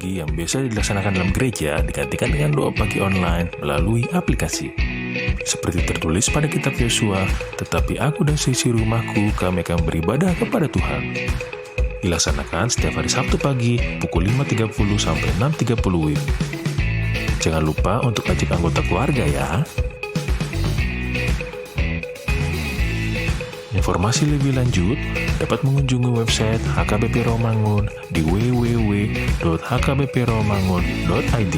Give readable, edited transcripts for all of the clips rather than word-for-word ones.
pagi yang biasa dilaksanakan dalam gereja digantikan dengan doa pagi online melalui aplikasi. Seperti tertulis pada kitab Yosua, tetapi aku dan seisi rumahku kami akan beribadah kepada Tuhan. Dilaksanakan setiap hari Sabtu pagi pukul 5.30 sampai 6.30 WIB. Jangan lupa untuk ajak anggota keluarga ya. Informasi lebih lanjut dapat mengunjungi website HKBP Rawamangun di www.hkbprawamangun.id.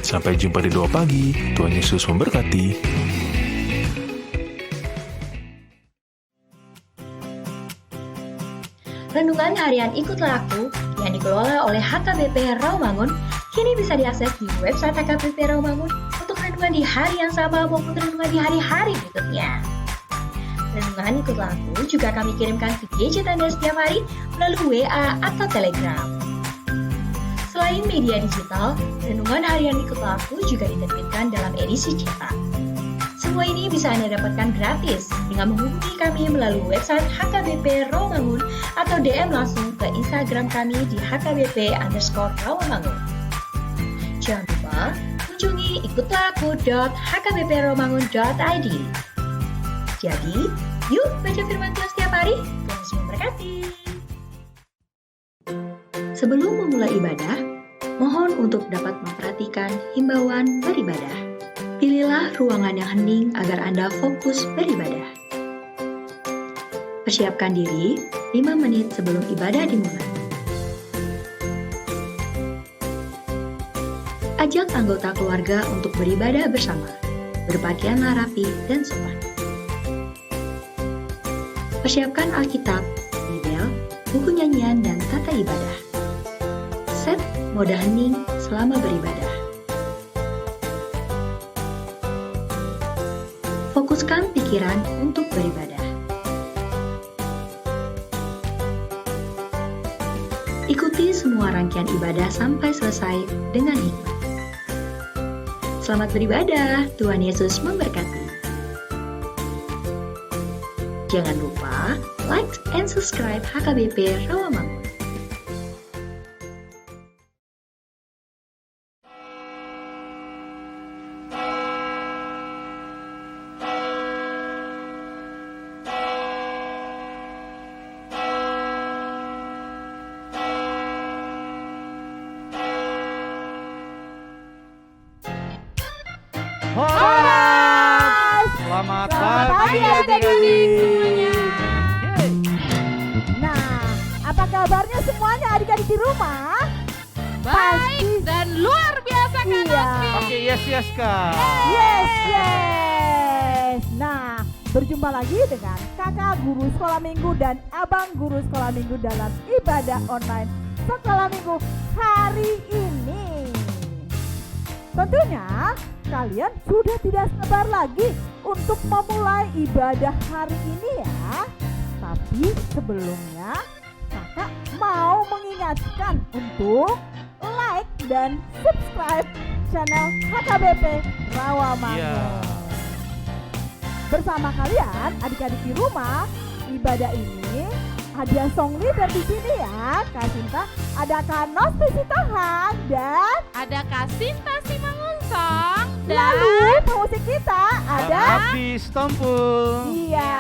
Sampai jumpa di doa pagi. Tuhan Yesus memberkati. Renungan harian Ikutlah Aku yang dikelola oleh HKBP Rawamangun kini bisa diakses di website HKBP Rawamangun untuk renungan di hari yang sama maupun renungan di hari-hari berikutnya. Renungan Ikutlah Aku juga kami kirimkan ke gadget Anda setiap hari melalui WA atau Telegram. Selain media digital, renungan harian Ikutlah Aku juga diterbitkan dalam edisi cetak. Semua ini bisa Anda dapatkan gratis dengan menghubungi kami melalui website HKBP Rawamangun atau DM langsung ke Instagram kami di HKBP_Rawamangun. Jangan lupa kunjungi ikutlahku.hkbprawamangun.id. Jadi, yuk baca firman Tuhan setiap hari. Tuhan Yesus memberkati. Sebelum memulai ibadah, mohon untuk dapat memperhatikan himbauan beribadah. Pilihlah ruangan yang hening agar Anda fokus beribadah. Persiapkan diri 5 menit sebelum ibadah dimulai. Ajak anggota keluarga untuk beribadah bersama. Berpakaianlah rapi dan sopan. Persiapkan Alkitab, Bibel, buku nyanyian, dan tata ibadah. Set mode hening selama beribadah. Fokuskan pikiran untuk beribadah. Ikuti semua rangkaian ibadah sampai selesai dengan hikmat. Selamat beribadah, Tuhan Yesus memberkati. Jangan lupa like and subscribe HKBP Rawamangun. Selamat pagi adik-adik semuanya. Nah, apa kabarnya semuanya adik-adik di rumah? Baik dan luar biasa kan, Iya. Oke, yes Kak. Yes. Nah, berjumpa lagi dengan kakak guru sekolah minggu dan abang guru sekolah minggu dalam ibadah online sekolah minggu hari ini. Tentunya kalian sudah tidak sabar lagi untuk memulai ibadah hari ini ya. Tapi sebelumnya kakak mau mengingatkan untuk like dan subscribe channel HKBP Rawamangun. Iya. Bersama kalian adik-adik di rumah, ibadah ini ada song leader di sini ya, Kak Sinta, ada Kak Nos Pisitohan dan ada Kak Sinta Simangunsong dan lalu pemusik kita ada Habis Tompul. Iya.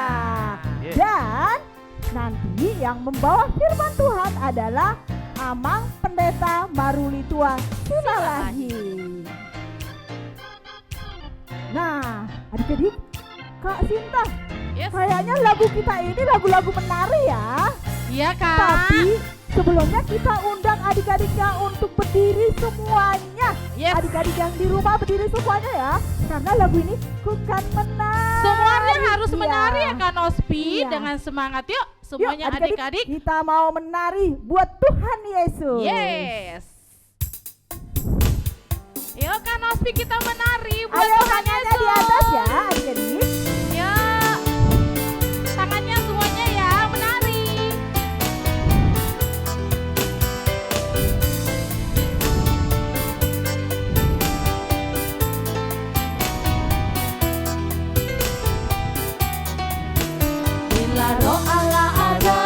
Yes. Dan nanti yang membawa firman Tuhan adalah Amang Pendeta Marulitua Silalahi. Nah, adik-adik, Kak Sinta, yes. kayaknya lagu kita ini lagu-lagu menari ya. Iya Kak. Tapi sebelumnya kita undang adik-adiknya untuk berdiri semuanya. Yes. Adik-adik yang di rumah berdiri semuanya ya. Karena lagu ini bukan menari. Semuanya harus Iya. menari ya Kak Nospi. Iya. Dengan semangat yuk Yuk semuanya adik-adik. kita mau menari buat Tuhan Yesus. Yes. Yuk Kak Nospi kita menari buat Ayo Tuhan tangannya Yesus. di atas ya adik-adik. Yuk. Tangannya semuanya ya menari. Bila roh Allah ada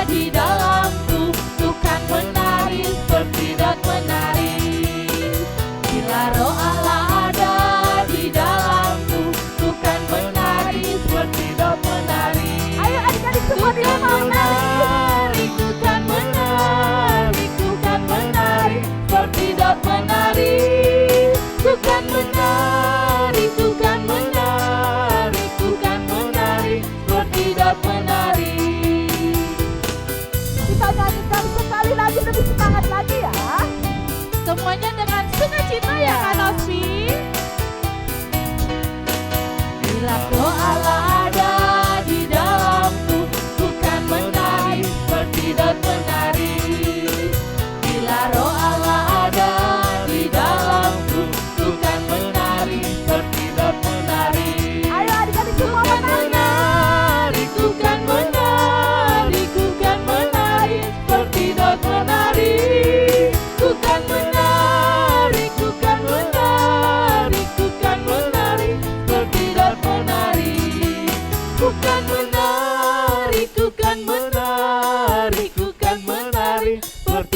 di dalamku,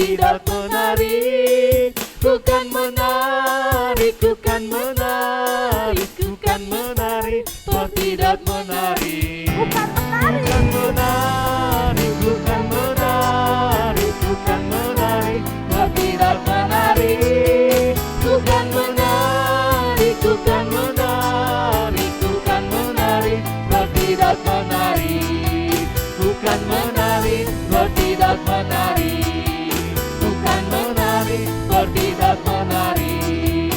bertindak menarik, ku kan menarik, ku kan menarik, ku kan menarik, bertindak menarik. Bukan menarik. Bukan menarik, bukan menarik, bukan menarik, bertindak menarik. Bukan menarik, bukan menarik, bukan menarik, bertindak menarik. Bukan menarik, bertindak menarik. Bukan menarik, bertindak menarik.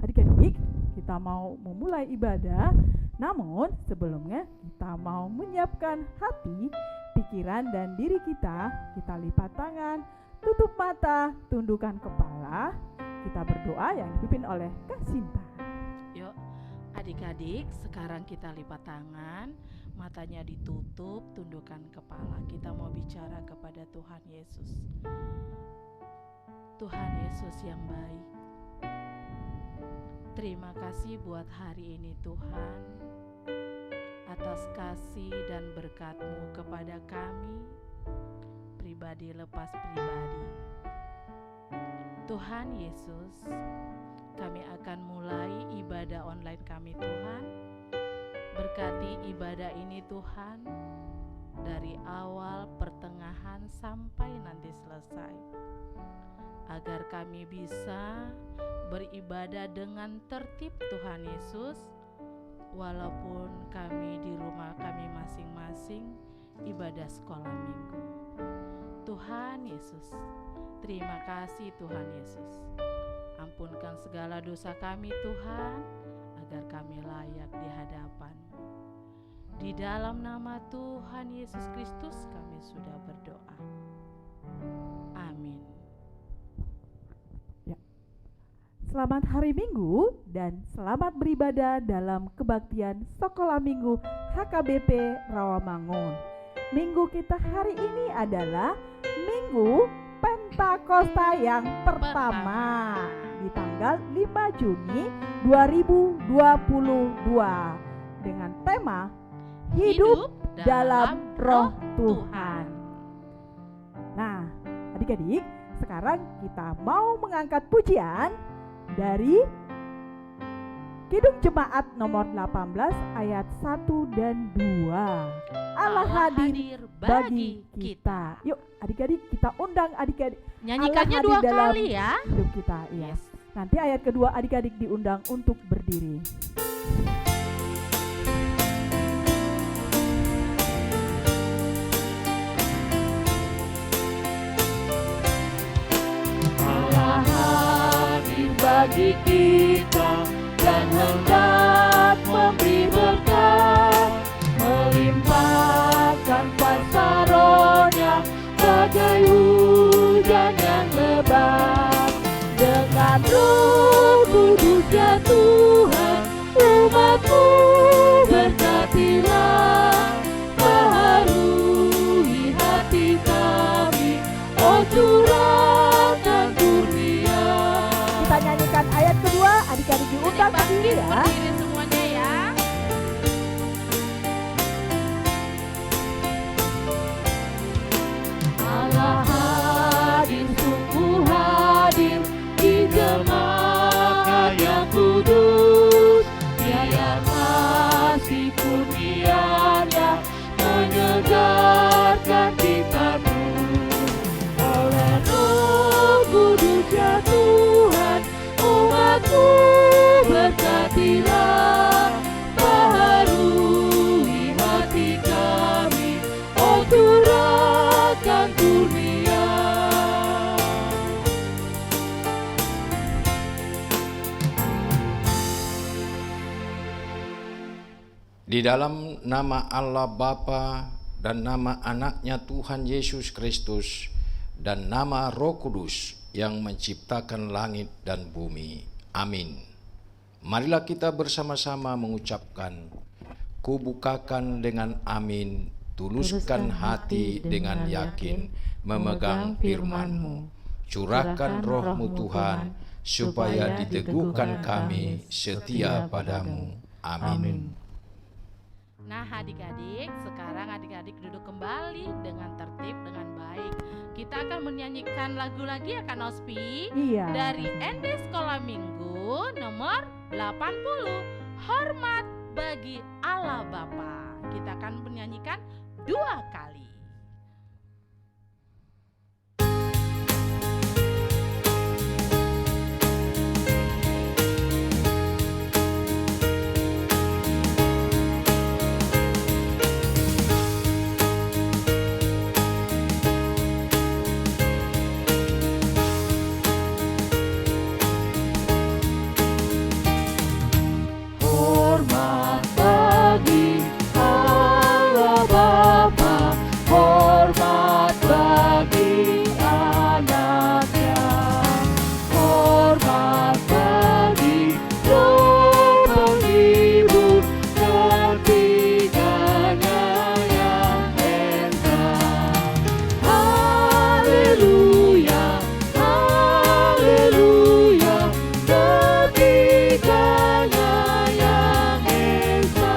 Adik-adik, kita mau memulai ibadah. Namun sebelumnya kita mau menyiapkan hati, pikiran dan diri kita. Kita lipat tangan, tutup mata, tundukkan kepala. Kita berdoa yang dipimpin oleh Kak Sinta. Yuk, adik-adik, sekarang kita lipat tangan, matanya ditutup, tundukkan kepala. Kita mau bicara kepada Tuhan Yesus. Tuhan Yesus yang baik, terima kasih buat hari ini Tuhan, atas kasih dan berkat-Mu kepada kami, pribadi lepas pribadi. Tuhan Yesus, kami akan mulai ibadah online kami Tuhan. Berkati ibadah ini Tuhan, dari awal, pertengahan, sampai nanti selesai, agar kami bisa beribadah dengan tertib Tuhan Yesus, walaupun kami di rumah kami masing-masing ibadah sekolah minggu. Tuhan Yesus, terima kasih Tuhan Yesus. Ampunkan segala dosa kami Tuhan, agar kami layak di hadapan-Mu. Di dalam nama Tuhan Yesus Kristus kami sudah berdoa. Amin. Selamat hari Minggu dan selamat beribadah dalam kebaktian Sekolah Minggu HKBP Rawamangun. Minggu kita hari ini adalah Minggu Pentakosta yang pertama di tanggal 5 Juni 2022 dengan tema Hidup dalam Roh Tuhan. Nah, adik-adik, sekarang kita mau mengangkat pujian dari Kidung Jemaat nomor 18 ayat 1 dan 2. Allah hadir bagi kita. Yuk adik-adik, kita undang adik-adik. Nyanyikannya Allah 2 hadir dalam kali ya. hidup kita. Iya. Yes. Nanti ayat kedua adik-adik diundang untuk berdiri. Allah hadir bagi kita dan hendak memberi berkat, melimpahkan kuasa Roh-Nya bagai hujan yang lebat. Dengan Roh Kudus-Nya Tuhan, umat-Mu berkatilah, baharui hati kami, oh curahkan kurnia. Kita nyanyikan ayat kedua, adik-adik diundang berdiri ya. Berdiri semuanya ya. Allah hadir, sungguh hadir di jemaat yang kudus. Biar kasih kurnia-Nya menyegarkan kita terus. Oleh Roh Kudus-Nya Tuhan, umat-Mu berkatilah, baharui hati kami, oh curahkan kurnia. Di dalam nama Allah Bapa dan nama anaknya Tuhan Yesus Kristus dan nama Roh Kudus yang menciptakan langit dan bumi. Amin. Marilah kita bersama-sama mengucapkan, kubukakan dengan amin, tuluskan hati dengan yakin, memegang firman-Mu. Curahkan Roh-Mu Tuhan, supaya diteguhkan kami setia padamu. Amin. Nah, Nah, adik-adik, sekarang adik-adik duduk kembali dengan tertib, dengan baik. Kita akan menyanyikan lagu lagi ya Kak Nospi. Iya. Dari ND Sekolah Minggu nomor 80, Hormat bagi Allah Bapa. Kita akan menyanyikan 2 kali. Hormat bagi Allah Bapa, hormat bagi anaknya, hormat bagi Roh penghibur, ketiganya yang esa. Haleluya, haleluya, ketiganya yang esa.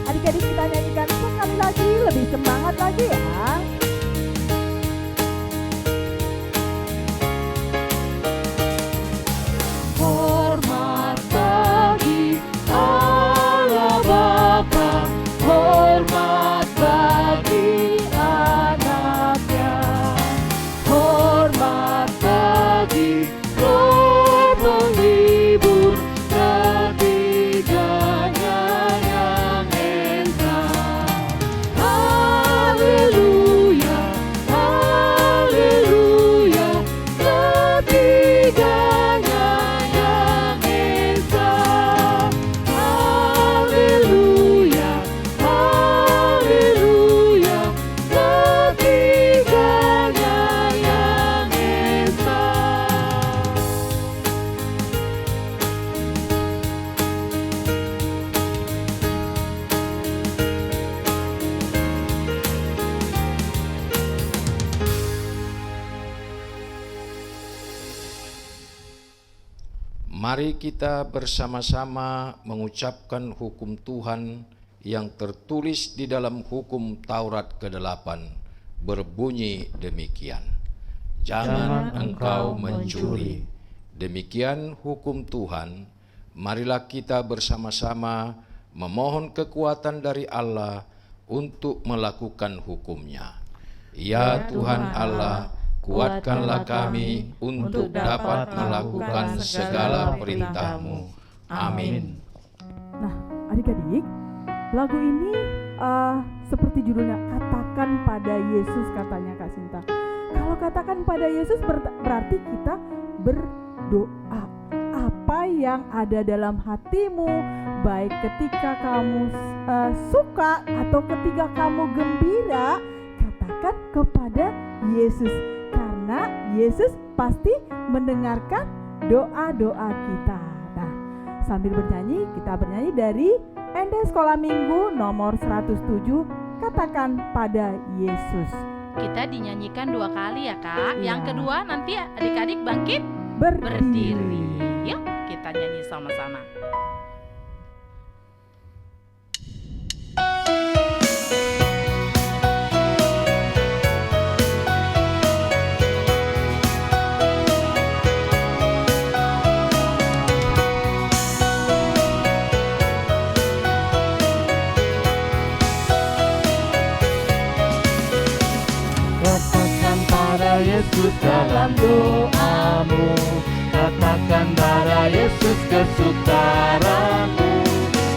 Adik-adik kita nyanyikan sekali lagi, lebih semangat lagi ya. Hormat bagi Allah Bapa, hormat bagi anaknya, hormat bagi Roh penghibur, ketiganya yang esa. Haleluya, haleluya, ketiganya yang esa. Haleluya, haleluya, ketiganya yang esa. Mari kita bersama-sama mengucapkan hukum Tuhan yang tertulis di dalam hukum Taurat ke-8, berbunyi demikian. Jangan engkau mencuri. Demikian hukum Tuhan. Marilah kita bersama-sama memohon kekuatan dari Allah untuk melakukan hukum-Nya. Ya Tuhan Allah, kuatkanlah kami untuk dapat melakukan segala perintah-Mu. Amin. Nah, adik-adik, lagu ini seperti judulnya, katakan pada Yesus, katanya Kak Sinta. Kalau katakan pada Yesus berarti kita berdoa. Apa yang ada dalam hatimu, baik ketika kamu suka atau ketika kamu gembira, katakan kepada Yesus. Karena Yesus pasti mendengarkan doa-doa kita. Nah, sambil bernyanyi, kita bernyanyi dari ND Sekolah Minggu nomor 107, katakan pada Yesus. Kita dinyanyikan 2 kali ya Kak. Iya. Yang kedua nanti adik-adik bangkit berdiri. Yuk kita nyanyi sama-sama. Katakan pada Yesus dalam doamu, katakan pada Yesus kesukaramu.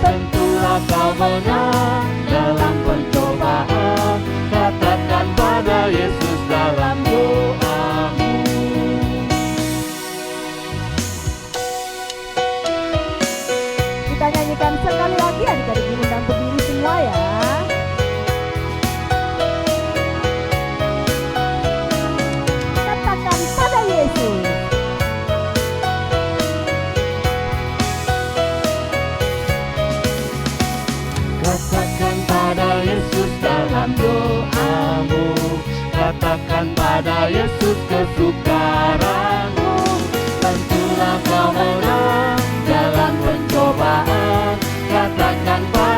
Tentulah kau menang dalam pencobaan, katakan pada Yesus dalam doamu. Kita nyanyikan sekali lagi, adik-adik diundang berdiri semua ya. Katakan pada Yesus. Katakan pada Yesus dalam doamu, katakan pada Yesus kesukaramu. Tentulah kau menang dalam pencobaan, katakan pada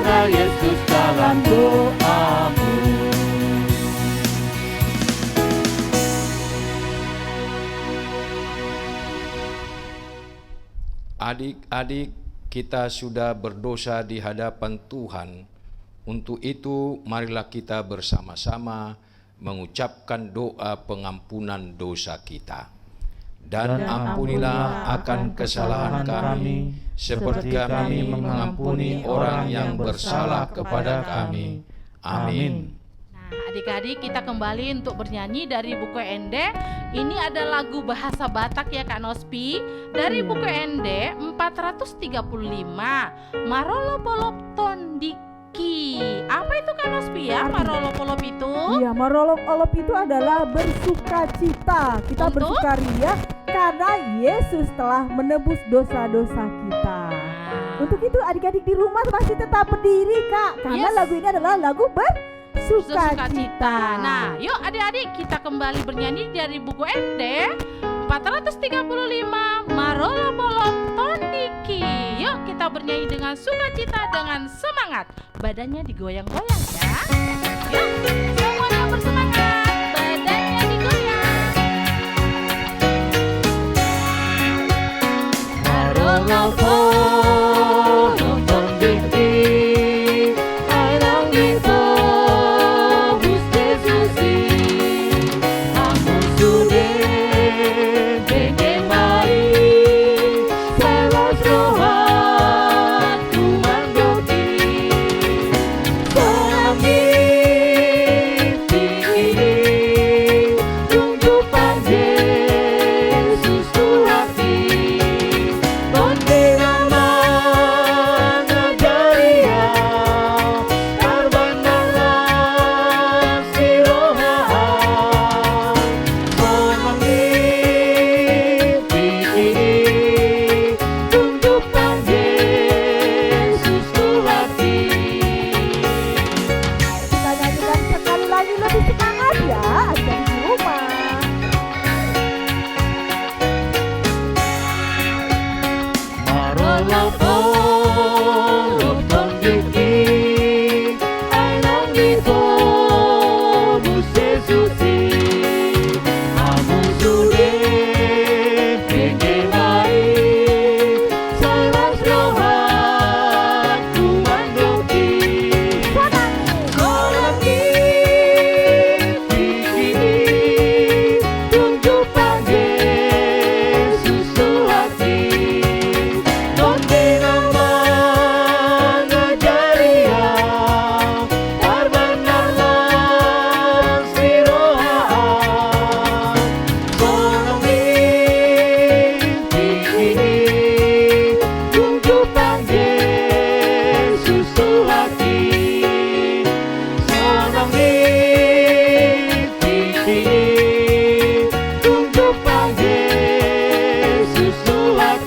adik-adik kita sudah berdosa di hadapan Tuhan. Untuk itu marilah kita bersama-sama mengucapkan doa pengampunan dosa kita. Dan ampunilah akan kesalahan kami, seperti kami mengampuni orang yang bersalah kepada kami. Amin. Nah, adik-adik kita kembali untuk bernyanyi dari buku Ende. Ini ada lagu bahasa Batak ya Kak Nospi. Dari buku Ende 435, Marolopolop Tondiki. Apa itu Kak Nospi ya, Marolopolop itu? Iya, marolop-olop itu adalah bersukacita. Kita Untuk? bersukaria karena Yesus telah menebus dosa-dosa kita. Untuk itu adik-adik di rumah masih tetap berdiri Kak, karena Yes. lagu ini adalah lagu bersukacita. Sukacita. Nah, yuk adik-adik kita kembali bernyanyi dari buku Ende 435, Marolopolop Tondiki. Yuk kita bernyanyi dengan sukacita, dengan semangat. Badannya digoyang-goyang ya. Yuk semuanya bersemangat, badannya digoyang. Marolopolop Tondiki, Ainang ditebus Yesusi. Amun sude begemai, selos rohat kumandoti. Sonami tinggi, tunjukan Yesus Tuhan. Donde nama Najaria, Karbanala Siroha, Sonamiti, tunjukkan Yesus Tuhan. Kita nyanyikan sekali lagi lebih semangat ya adik di rumah. Marolopolop Tondiki, Ainang ditebus Yesusi. Amun sude begemai, selos rohat kumandoti. Sonami tinggi, tunjukkan Yesus Tuhan. Donde nama Najaria, Karbanala Siroha, Sonamiti, tunjukkan Yesus Tuhan. Sonamiti, tunjukkan Yesus Tuhan.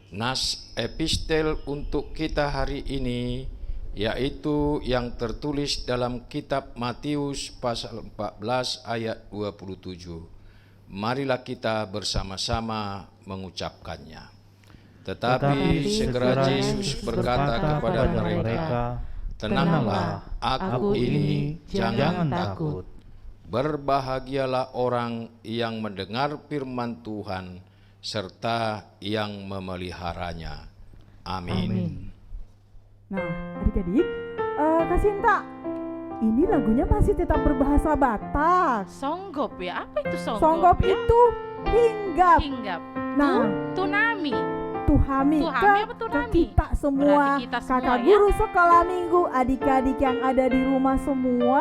Nas epistel untuk kita hari ini yaitu yang tertulis dalam kitab Matius pasal 14 ayat 27. Marilah kita bersama-sama mengucapkannya. Tetapi segera Yesus berkata kepada mereka, "Tenanglah, aku ini, jangan takut." Berbahagialah orang yang mendengar firman Tuhan serta yang memeliharanya. Amin. Nah, adik-adik, Kasinta, ini lagunya masih tetap berbahasa Batak. Songgop ya, apa itu songgop? Songgop ya? itu hinggap. Hinggap. Nah, Tunami. Tuhami Tuhami apa ke Tunami? kita semua, Berarti kita semua, kakak ya? guru sekolah minggu, adik-adik yang ada di rumah semua.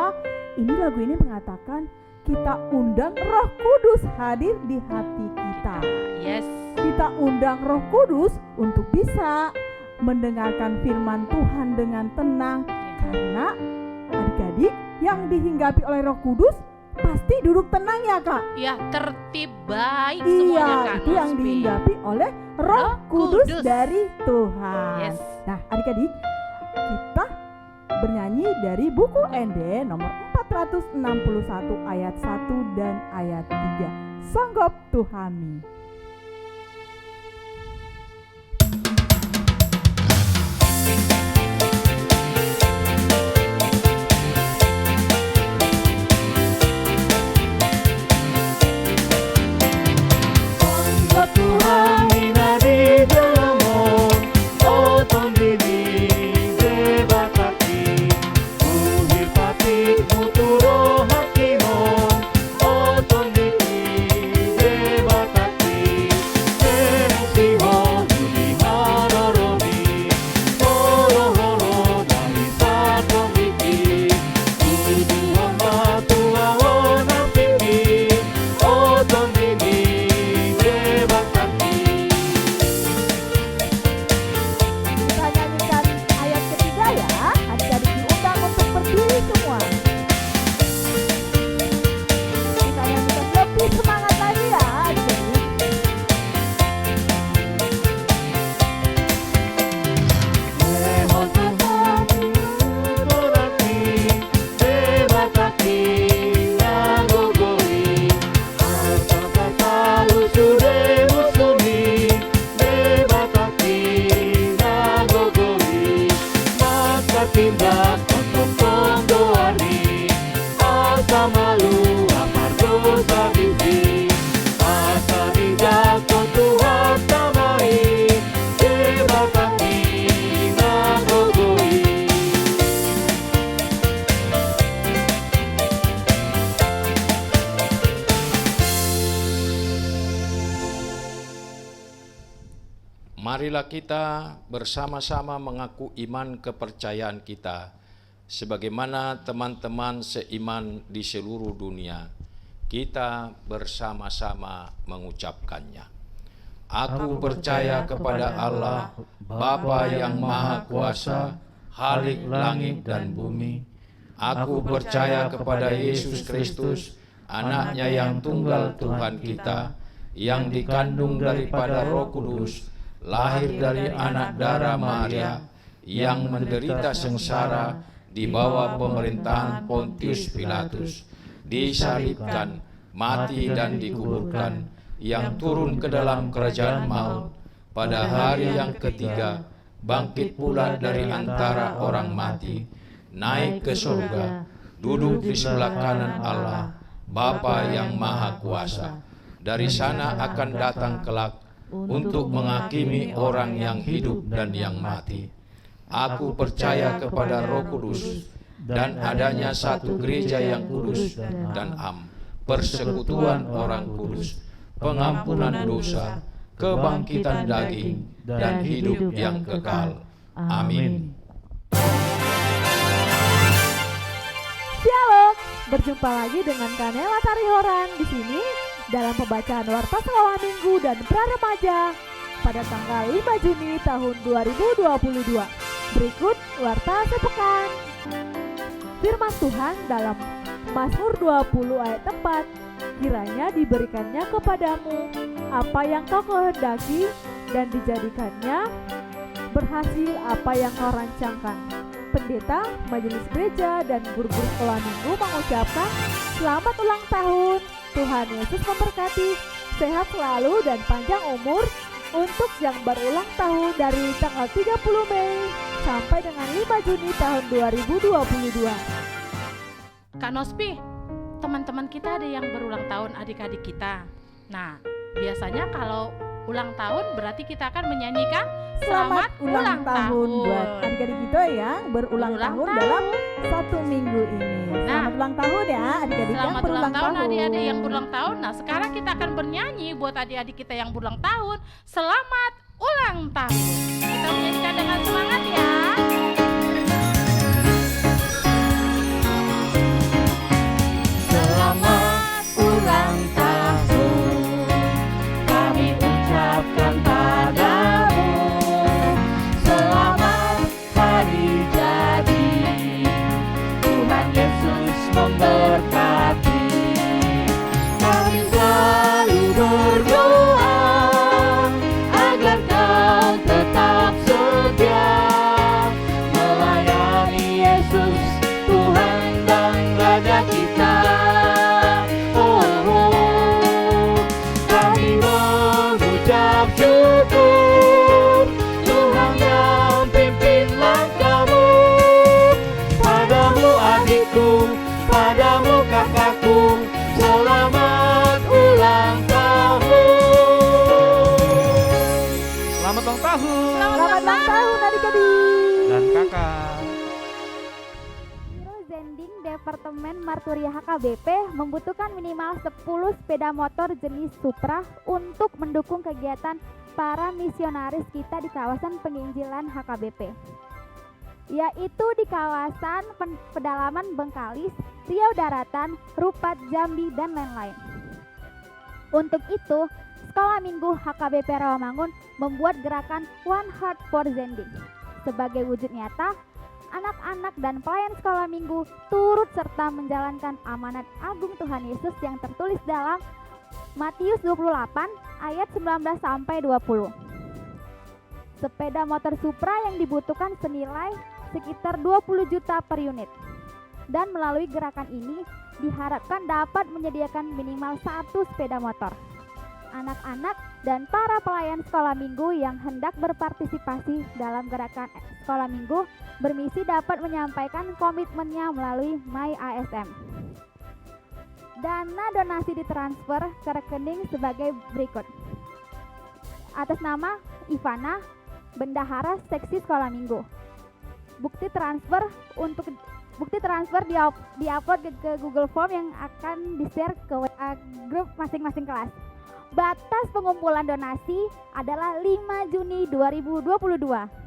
Ini lagu ini mengatakan kita undang Roh Kudus hadir di hati kita. Yes. Kita undang Roh Kudus untuk bisa mendengarkan firman Tuhan dengan tenang, karena adik-adik yang dihinggapi oleh Roh Kudus pasti duduk tenang ya Kak. Ya, tertib baik Iya, semuanya Kak itu yang Nospi. dihinggapi oleh Roh Roh Kudus Kudus. dari Tuhan. Yes. Nah, adik-adik, kita bernyanyi dari buku Ende nomor 461 ayat 1 dan ayat 3. Songgop Tuhami. marilah kita bersama-sama mengaku iman kepercayaan kita, sebagaimana teman-teman seiman di seluruh dunia. Kita bersama-sama mengucapkannya. Aku percaya kepada Allah, Bapa yang Maha Kuasa, Khalik langit dan bumi. Aku percaya kepada Yesus Kristus, Anaknya yang tunggal Tuhan kita, yang dikandung daripada Roh Kudus, lahir dari anak darah Maria, yang menderita sengsara di bawah pemerintahan Pontius Pilatus, disalibkan, mati dan dikuburkan, yang turun ke dalam kerajaan maut, pada hari yang ketiga bangkit pula dari antara orang mati, naik ke surga, duduk di sebelah kanan Allah, Bapa yang Maha Kuasa. Dari sana akan datang kelak untuk menghakimi orang yang hidup dan yang mati. Aku percaya kepada Roh Kudus dan adanya satu gereja yang kudus dan am, persekutuan orang kudus, pengampunan dosa, kebangkitan daging, dan hidup yang kekal. Amin. Shalom, berjumpa lagi dengan Kanela Tarihoran di sini dalam pembacaan Warta Sekolah Minggu dan Praremaja pada tanggal 5 Juni tahun 2022. Berikut Warta Sepekan. Firman Tuhan dalam Mazmur 20 ayat 4. Kiranya diberikannya kepadamu apa yang kau kehendaki, dan dijadikannya berhasil apa yang kau rancangkan. Pendeta, majelis gereja, dan guru-guru sekolah minggu mengucapkan selamat ulang tahun. Tuhan Yesus memberkati, sehat selalu dan panjang umur untuk yang berulang tahun dari tanggal 30 Mei sampai dengan 5 Juni tahun 2022. Kak Nospi, teman-teman kita ada yang berulang tahun, adik-adik kita. Nah, biasanya kalau ulang tahun berarti kita akan menyanyikan Selamat ulang tahun buat adik-adik kita yang berulang tahun dalam satu minggu ini. Selamat ulang tahun ya adik-adik yang Selamat berulang ulang tahun tahun. adik-adik yang berulang tahun. Nah, sekarang kita akan bernyanyi buat adik-adik kita yang berulang tahun. Selamat ulang tahun. Kita menyanyikan dengan semangat ya. Selamat ulang tahun kami ucapkan padamu. Selamat hari jadi, Tuhan Yesus memberkati. Kami selalu berdoa agar kau tetap setia melayani Yesus, Tuhan dan Raja kita. Kami mengucap syukur, Tuhan yang pimpin langkahmu. Padamu adikku, padamu kakakku, selamat ulang tahun. Selamat ulang tahun. Selamat ulang tahun adik-adik. Dan kakak. Biro Zending Departemen Marturia HKBP membutuhkan minimal 10 sepeda motor jenis Supra untuk mendukung kegiatan para misionaris kita di kawasan penginjilan HKBP, yaitu di kawasan pedalaman Bengkalis, Riau Daratan, Rupat, Jambi, dan lain-lain. Untuk itu, Sekolah Minggu HKBP Rawamangun membuat gerakan One Heart for Zending. Sebagai wujud nyata, anak-anak dan pelayan sekolah minggu turut serta menjalankan amanat agung Tuhan Yesus yang tertulis dalam Matius 28 ayat 19 sampai 20. Sepeda motor Supra yang dibutuhkan senilai sekitar 20 juta per unit. Dan melalui gerakan ini diharapkan dapat menyediakan minimal 1 sepeda motor. Anak-anak dan para pelayan sekolah minggu yang hendak berpartisipasi dalam gerakan sekolah minggu bermisi dapat menyampaikan komitmennya melalui MyASM. Dana donasi ditransfer ke rekening sebagai berikut. Atas nama Ivana, Bendahara Seksi Sekolah Minggu. Bukti transfer di-upload ke Google Form yang akan di-share ke WA grup masing-masing kelas. Batas pengumpulan donasi adalah 5 Juni 2022.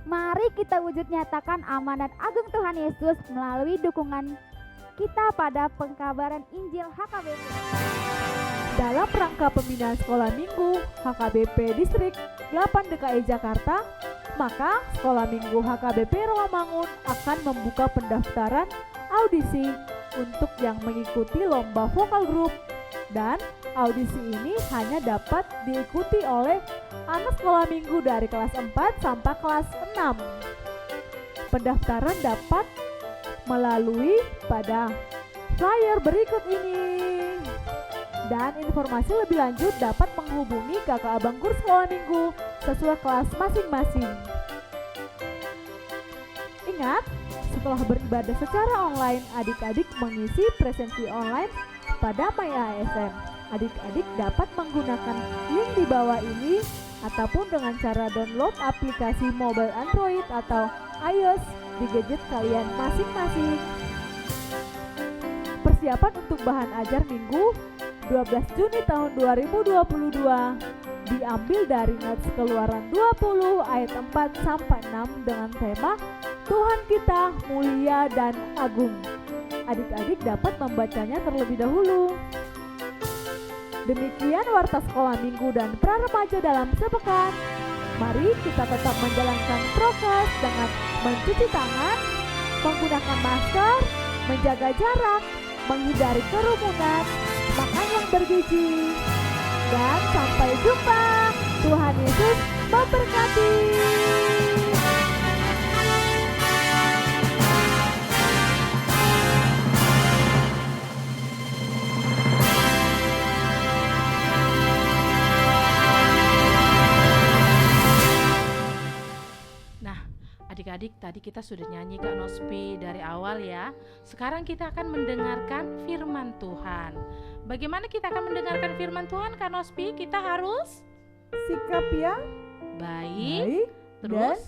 Mari kita wujud nyatakan amanat agung Tuhan Yesus melalui dukungan kita pada pengkabaran Injil HKBP. Dalam rangka pembinaan sekolah minggu HKBP Distrik 8 DKI Jakarta, maka sekolah minggu HKBP Rawamangun akan membuka pendaftaran audisi untuk yang mengikuti lomba vokal grup, dan audisi ini hanya dapat diikuti oleh anak sekolah minggu dari kelas 4 sampai kelas 6. Pendaftaran dapat melalui pada flyer berikut ini. Dan informasi lebih lanjut dapat menghubungi kakak abang kurs sekolah minggu sesuai kelas masing-masing. Ingat, setelah beribadah secara online, adik-adik mengisi presensi online pada MyASM. Adik-adik dapat menggunakan link di bawah ini ataupun dengan cara download aplikasi mobile Android atau iOS di gadget kalian masing-masing. Persiapan untuk bahan ajar minggu 12 Juni tahun 2022 diambil dari Nats Keluaran 20 ayat 4 sampai 6 dengan tema Tuhan kita mulia dan agung. Adik-adik dapat membacanya terlebih dahulu. Demikian warta sekolah minggu dan pra-remaja dalam sepekan. Mari kita tetap menjalankan prokes dengan mencuci tangan, menggunakan masker, menjaga jarak, menghindari kerumunan, makan yang bergizi, dan sampai jumpa. Tuhan Yesus memberkati. Adik-adik, tadi kita sudah nyanyi Kak Nospi dari awal ya. Sekarang kita akan mendengarkan firman Tuhan. Bagaimana kita akan mendengarkan firman Tuhan Kak Nospi? Kita harus Sikap yang baik, terus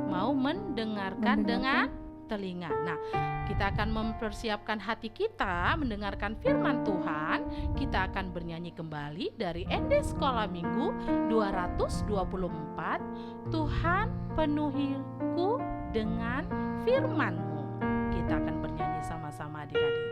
mau mendengarkan dengan telinga. Nah, kita akan mempersiapkan hati kita mendengarkan firman Tuhan. Kita akan bernyanyi kembali dari ND Sekolah Minggu 224, Tuhan penuhiku dengan firman-Mu. Kita akan bernyanyi sama-sama adik-adik.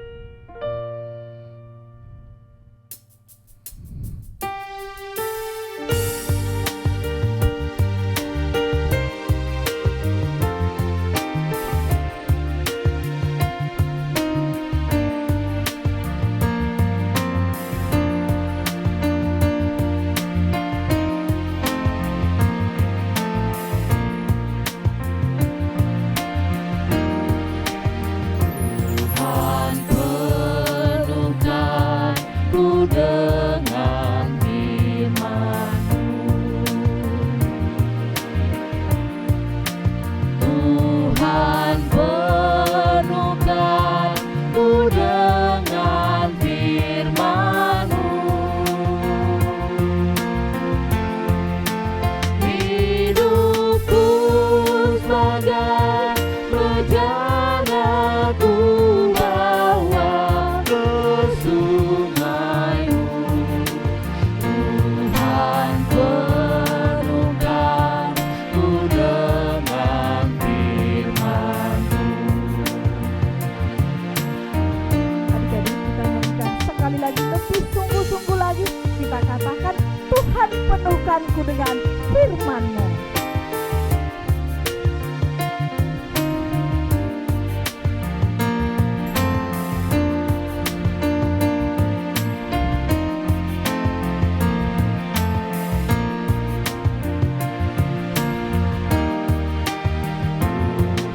Penuhkanku dengan firman-Mu.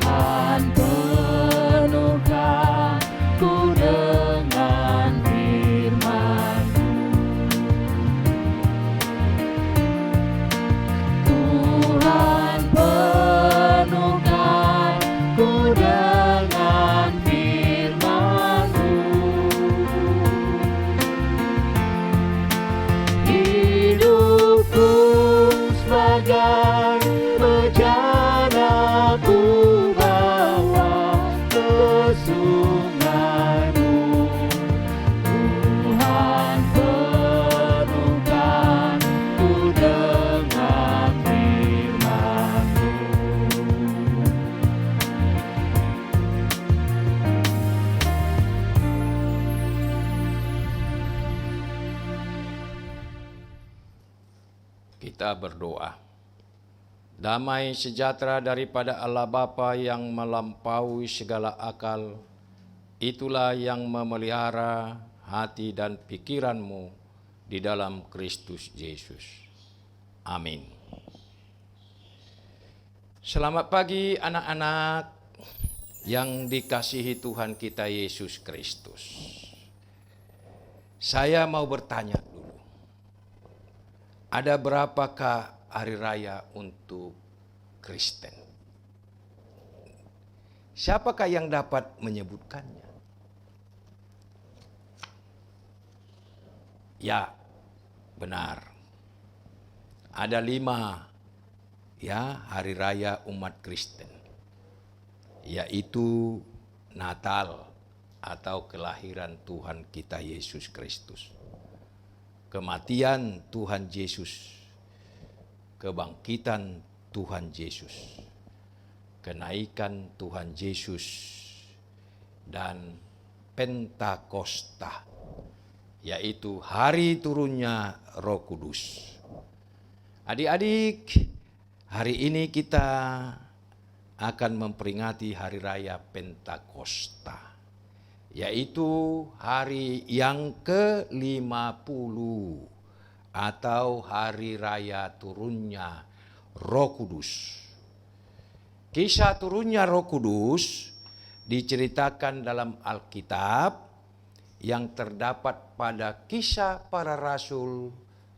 Tuhan Kita berdoa. Damai sejahtera daripada Allah Bapa yang melampaui segala akal, itulah yang memelihara hati dan pikiranmu di dalam Kristus Yesus. Amin. Selamat pagi anak-anak yang dikasihi Tuhan kita Yesus Kristus. Saya mau bertanya dulu. Ada berapakah hari raya untuk Kristen? Siapakah yang dapat menyebutkannya? Ya, benar. Ada 5 hari raya umat Kristen, yaitu Natal atau kelahiran Tuhan kita Yesus Kristus, kematian Tuhan Yesus, kebangkitan Tuhan Yesus, kenaikan Tuhan Yesus, dan Pentakosta, yaitu hari turunnya Roh Kudus. Adik-adik, hari ini kita akan memperingati hari raya Pentakosta, yaitu hari yang ke-50 atau hari raya turunnya Roh Kudus. Kisah turunnya Roh Kudus diceritakan dalam Alkitab yang terdapat pada Kisah Para Rasul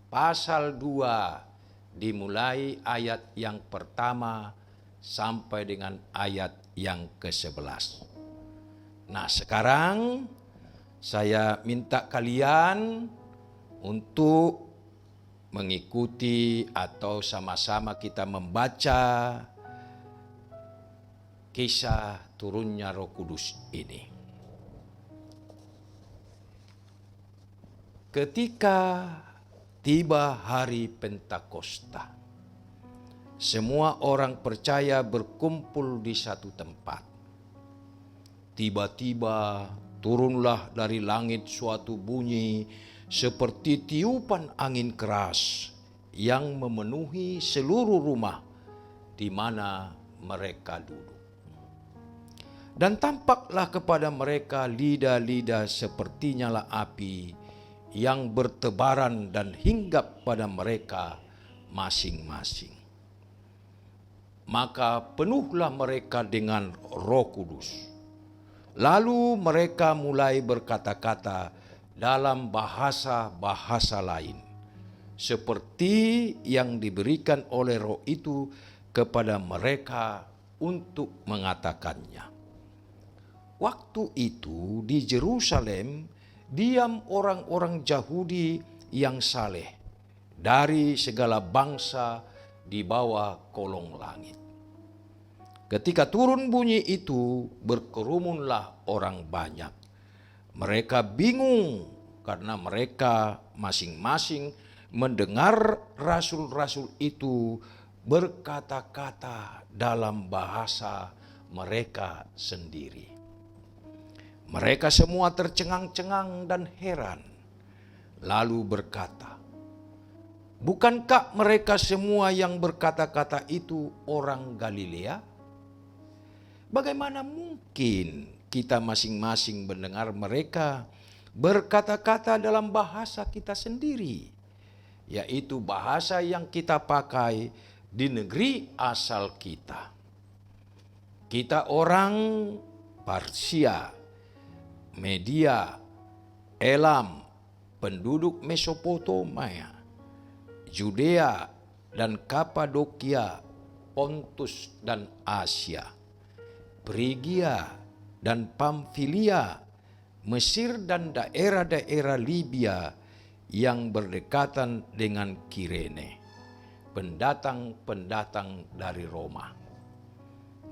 pasal 2 dimulai ayat yang pertama sampai dengan ayat yang ke-11. Nah, sekarang saya minta kalian untuk mengikuti atau sama-sama kita membaca kisah turunnya Roh Kudus ini. Ketika tiba hari Pentakosta, semua orang percaya berkumpul di satu tempat. Tiba-tiba turunlah dari langit suatu bunyi seperti tiupan angin keras yang memenuhi seluruh rumah di mana mereka duduk. Dan tampaklah kepada mereka lidah-lidah seperti nyala api yang bertebaran dan hinggap pada mereka masing-masing. Maka penuhlah mereka dengan Roh Kudus. Lalu mereka mulai berkata-kata dalam bahasa-bahasa lain, seperti yang diberikan oleh Roh itu kepada mereka untuk mengatakannya. Waktu itu di Yerusalem diam orang-orang Yahudi yang saleh dari segala bangsa di bawah kolong langit. Ketika turun bunyi itu, berkerumunlah orang banyak. Mereka bingung karena mereka masing-masing mendengar rasul-rasul itu berkata-kata dalam bahasa mereka sendiri. Mereka semua tercengang-cengang dan heran, lalu berkata, "Bukankah mereka semua yang berkata-kata itu orang Galilea? Bagaimana mungkin kita masing-masing mendengar mereka berkata-kata dalam bahasa kita sendiri, yaitu bahasa yang kita pakai di negeri asal kita? Kita orang Parsia, Media, Elam, penduduk Mesopotamia, Judea dan Kapadokia, Pontus dan Asia, Frigia dan Pamfilia, Mesir dan daerah-daerah Libya yang berdekatan dengan Kirene, pendatang-pendatang dari Roma,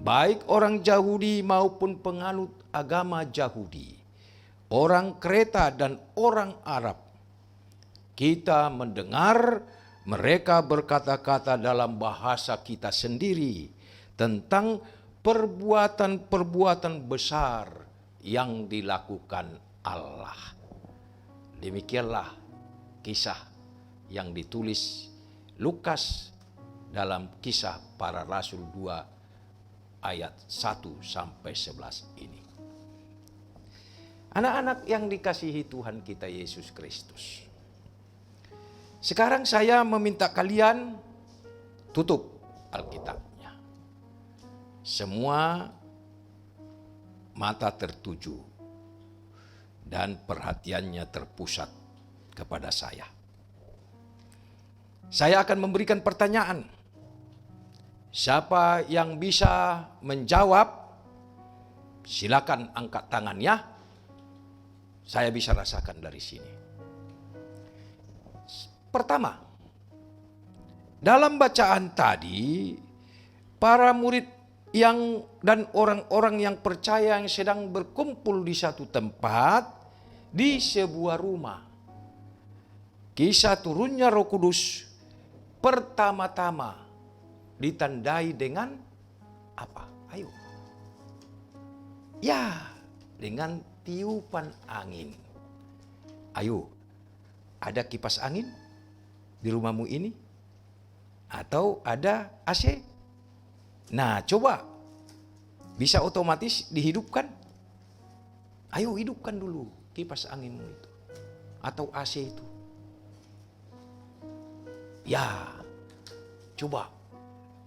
baik orang Yahudi maupun penganut agama Yahudi, orang Kreta dan orang Arab. Kita mendengar mereka berkata-kata dalam bahasa kita sendiri tentang perbuatan-perbuatan besar yang dilakukan Allah." Demikianlah kisah yang ditulis Lukas dalam Kisah Para Rasul 2 ayat 1 sampai 11 ini. Anak-anak yang dikasihi Tuhan kita Yesus Kristus. Sekarang saya meminta kalian tutup Alkitabnya. Semua mata tertuju dan perhatiannya terpusat kepada saya. Saya akan memberikan pertanyaan. Siapa yang bisa menjawab, silakan angkat tangannya. Saya bisa rasakan dari sini. Pertama, dalam bacaan tadi, para murid dan orang-orang yang percaya yang sedang berkumpul di satu tempat di sebuah rumah. Kisah turunnya Roh Kudus pertama-tama ditandai dengan apa? Ayo. Ya, dengan tiupan angin. Ayo, ada kipas angin di rumahmu ini? Atau ada AC? Nah, coba. Bisa otomatis dihidupkan? Ayo hidupkan dulu kipas anginmu itu. Atau AC itu. Ya, coba.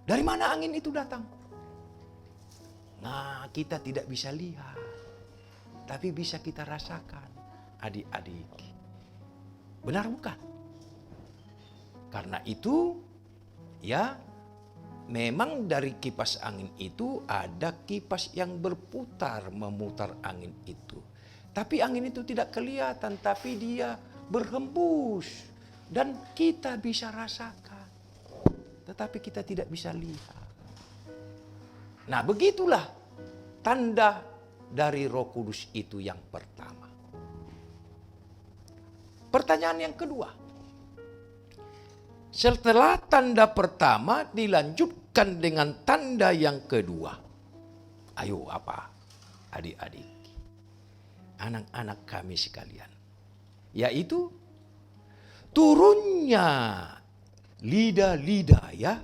Dari mana angin itu datang? Nah, kita tidak bisa lihat. Tapi bisa kita rasakan, adik-adik. Benar bukan? Karena itu, ya, memang dari kipas angin itu ada kipas yang berputar, memutar angin itu. Tapi angin itu tidak kelihatan, tapi dia berhembus. Dan kita bisa rasakan. Tetapi kita tidak bisa lihat. Nah, begitulah tanda dari Roh Kudus itu yang pertama. Pertanyaan yang kedua. Setelah tanda pertama dilanjutkan dengan tanda yang kedua. Ayo apa? Adik-adik. Anak-anak kami sekalian. Yaitu turunnya lidah-lidah ya.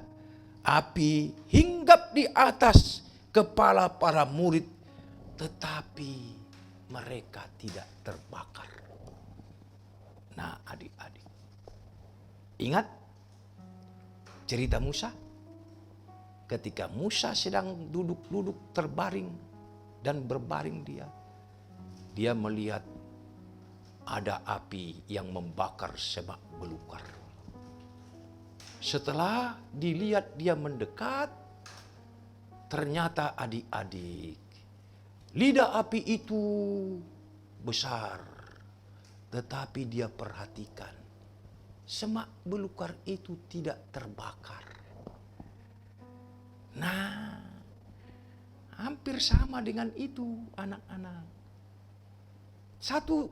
Api hinggap di atas kepala para murid. Tetapi mereka tidak terbakar. Nah, adik-adik. Ingat cerita Musa? Ketika Musa sedang duduk-duduk terbaring dan berbaring dia melihat ada api yang membakar semak belukar. Setelah dilihat dia mendekat, ternyata adik-adik, lidah api itu besar. Tetapi dia perhatikan, semak belukar itu tidak terbakar. Nah, hampir sama dengan itu anak-anak. Satu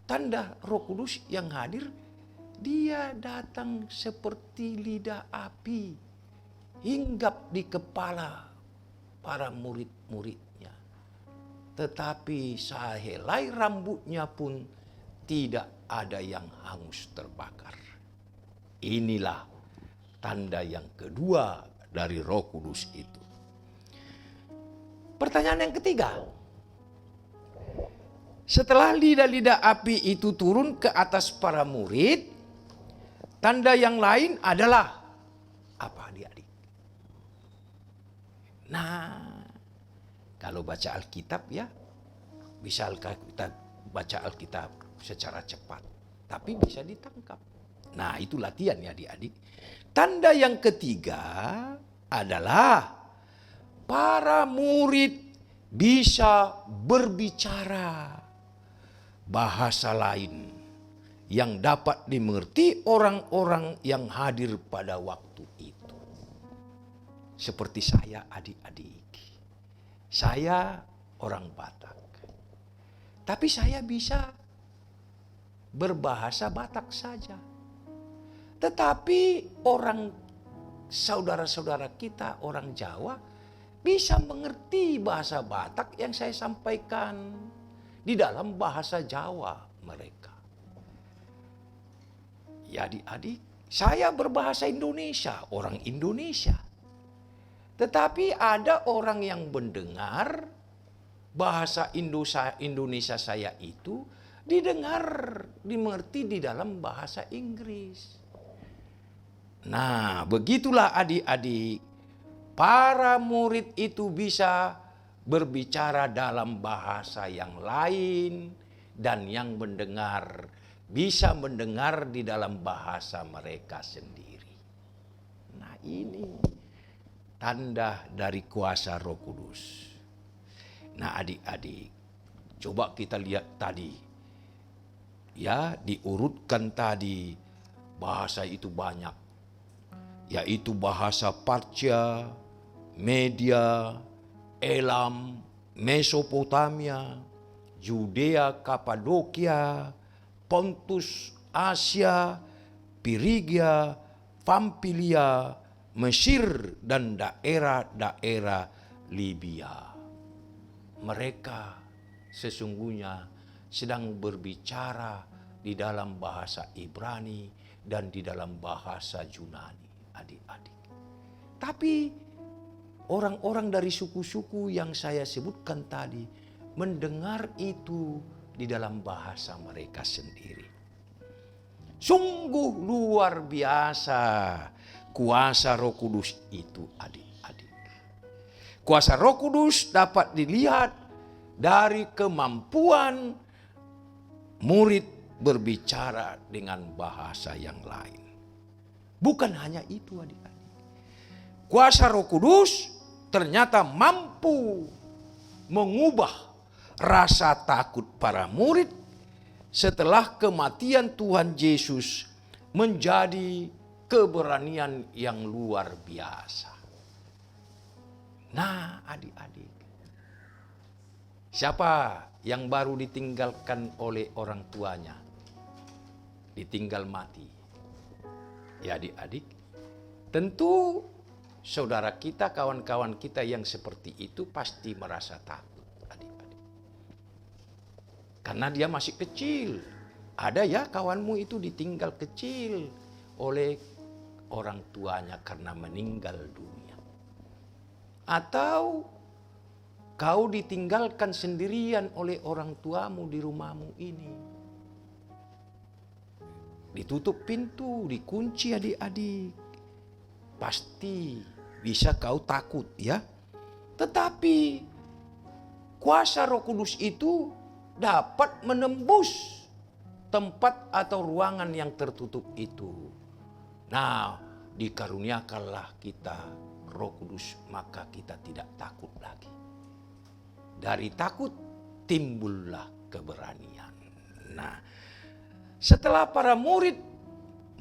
tanda Roh Kudus yang hadir, dia datang seperti lidah api, hinggap di kepala para murid-muridnya. Tetapi sehelai rambutnya pun tidak ada yang hangus terbakar. Inilah tanda yang kedua dari Roh Kudus itu. Pertanyaan yang ketiga. Setelah lidah-lidah api itu turun ke atas para murid, tanda yang lain adalah apa adik-adik? Nah, kalau baca Alkitab ya, bisa kita baca Alkitab secara cepat, tapi bisa ditangkap. Nah, itu latihan ya adik-adik. Tanda yang ketiga adalah para murid bisa berbicara bahasa lain yang dapat dimengerti orang-orang yang hadir pada waktu itu. Seperti saya adik-adik. Saya orang Batak. Tapi saya bisa berbahasa Batak saja. Tetapi orang saudara-saudara kita, orang Jawa, bisa mengerti bahasa Batak yang saya sampaikan di dalam bahasa Jawa mereka. Ya adik-adik, Saya berbahasa Indonesia, orang Indonesia. Tetapi ada orang yang mendengar bahasa Indonesia saya itu dimengerti di dalam bahasa Inggris. Nah, begitulah adik-adik, para murid itu bisa berbicara dalam bahasa yang lain dan yang mendengar bisa mendengar di dalam bahasa mereka sendiri. Nah, ini tanda dari kuasa Roh Kudus. Nah, adik-adik, coba kita lihat tadi. Ya, diurutkan tadi bahasa itu banyak. Yaitu bahasa Partia, Media, Elam, Mesopotamia, Yudea, Kapadokia, Pontus, Asia, Pirigia, Pamfilia, Mesir, dan daerah-daerah Libya. Mereka sesungguhnya sedang berbicara di dalam bahasa Ibrani dan di dalam bahasa Yunani, adik-adik. Tapi orang-orang dari suku-suku yang saya sebutkan tadi mendengar itu di dalam bahasa mereka sendiri. Sungguh luar biasa kuasa Roh Kudus itu, adik-adik. Kuasa Roh Kudus dapat dilihat dari kemampuan murid berbicara dengan bahasa yang lain. Bukan hanya itu, adik-adik. Kuasa Roh Kudus ternyata mampu mengubah rasa takut para murid setelah kematian Tuhan Yesus menjadi keberanian yang luar biasa. Nah, adik-adik, siapa yang baru ditinggalkan oleh orang tuanya? Ditinggal mati. Ya, adik-adik, tentu saudara kita, kawan-kawan kita yang seperti itu pasti merasa takut. Karena dia masih kecil. Ada ya kawanmu itu ditinggal kecil oleh orang tuanya karena meninggal dunia. Atau kau ditinggalkan sendirian oleh orang tuamu di rumahmu ini. Ditutup pintu, dikunci adik-adik. Pasti bisa kau takut ya. Tetapi kuasa Roh Kudus itu dapat menembus tempat atau ruangan yang tertutup itu. Nah, dikaruniakanlah kita Roh Kudus, maka kita tidak takut lagi. Dari takut timbullah keberanian. Nah, setelah para murid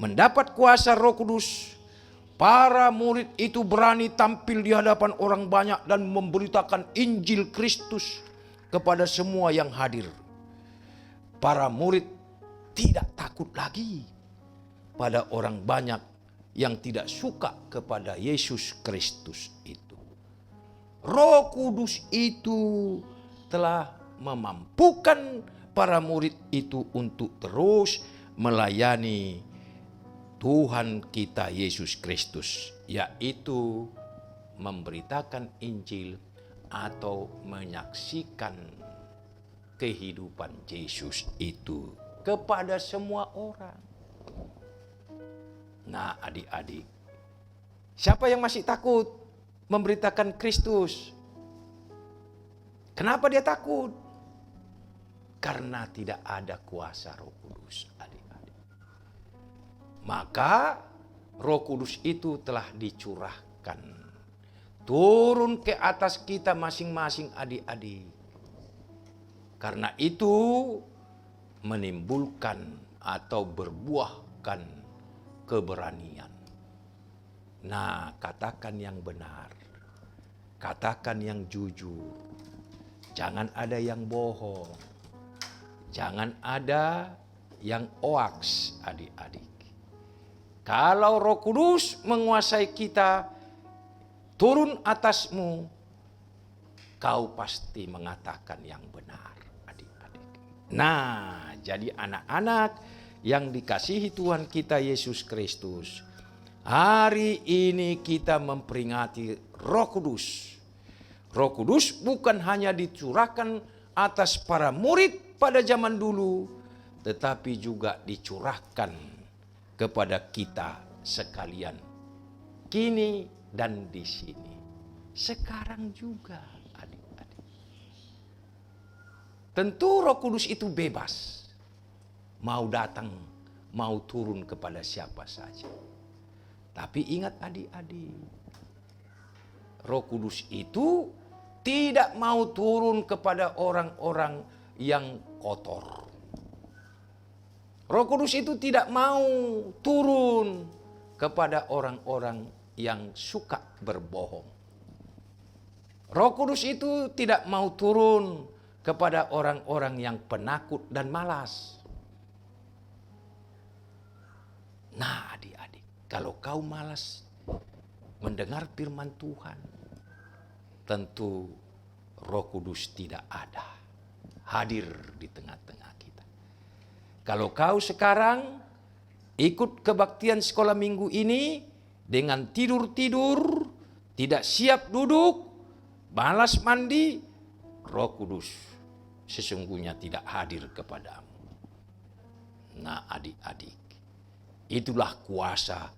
mendapat kuasa Roh Kudus, para murid itu berani tampil di hadapan orang banyak dan memberitakan Injil Kristus kepada semua yang hadir. Para murid tidak takut lagi pada orang banyak yang tidak suka kepada Yesus Kristus itu. Roh Kudus itu telah memampukan para murid itu untuk terus melayani Tuhan kita Yesus Kristus, yaitu memberitakan Injil atau menyaksikan kehidupan Yesus itu kepada semua orang. Nah, adik-adik, siapa yang masih takut memberitakan Kristus? Kenapa dia takut? Karena tidak ada kuasa Roh Kudus, adik-adik. Maka Roh Kudus itu telah dicurahkan turun ke atas kita masing-masing, adik-adik. Karena itu menimbulkan atau berbuahkan keberanian. Nah, katakan yang benar. Katakan yang jujur. Jangan ada yang bohong. Jangan ada yang hoaks, adik-adik. Kalau Roh Kudus menguasai kita, turun atasmu, kau pasti mengatakan yang benar, adik-adik. Nah, jadi anak-anak yang dikasihi Tuhan kita Yesus Kristus, hari ini kita memperingati Roh Kudus. Roh Kudus bukan hanya dicurahkan atas para murid pada zaman dulu, tetapi juga dicurahkan kepada kita sekalian, kini dan di sini, sekarang juga, adik-adik. Tentu Roh Kudus itu bebas, mau datang, mau turun kepada siapa saja. Tapi ingat adik-adik, Roh Kudus itu tidak mau turun kepada orang-orang yang kotor. Roh Kudus itu tidak mau turun kepada orang-orang yang suka berbohong. Roh Kudus itu tidak mau turun kepada orang-orang yang penakut dan malas. Nah, adik-adik, kalau kau malas mendengar firman Tuhan, tentu Roh Kudus tidak ada, hadir di tengah-tengah kita. Kalau kau sekarang ikut kebaktian sekolah minggu ini dengan tidur-tidur, tidak siap duduk, malas mandi, Roh Kudus sesungguhnya tidak hadir kepadamu. Nah, adik-adik, itulah kuasa